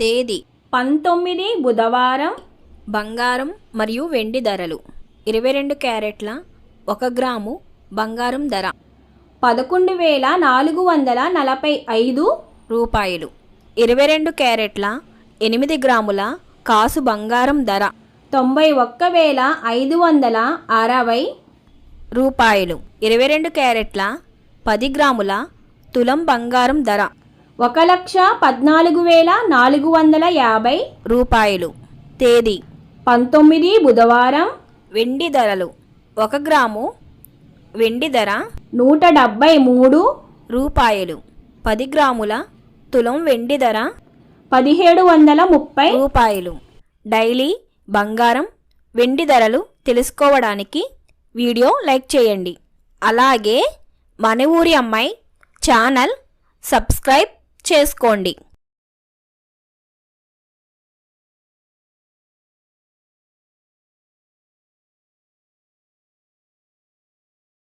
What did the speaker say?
తేదీ 19 బుధవారం. బంగారం మరియు వెండి ధరలు 22 క్యారెట్ల 1 గ్రాము బంగారం ధర 11,445 రూపాయలు. 22 క్యారెట్ల 8 గ్రాముల కాసు బంగారం ధర 91,560 రూపాయలు. 22 క్యారెట్ల 10 గ్రాముల తులం బంగారం ధర 1,14,450 రూపాయలు. తేదీ 19 బుధవారం. వెండి ధరలు 1 గ్రాము వెండి ధర 173 రూపాయలు. 10 గ్రాముల తులం వెండి ధర 1,730 రూపాయలు. డైలీ బంగారం వెండి ధరలు తెలుసుకోవడానికి వీడియో లైక్ చేయండి. అలాగే మన ఊరి అమ్మాయి ఛానల్ సబ్స్క్రైబ్ చేసుకోండి.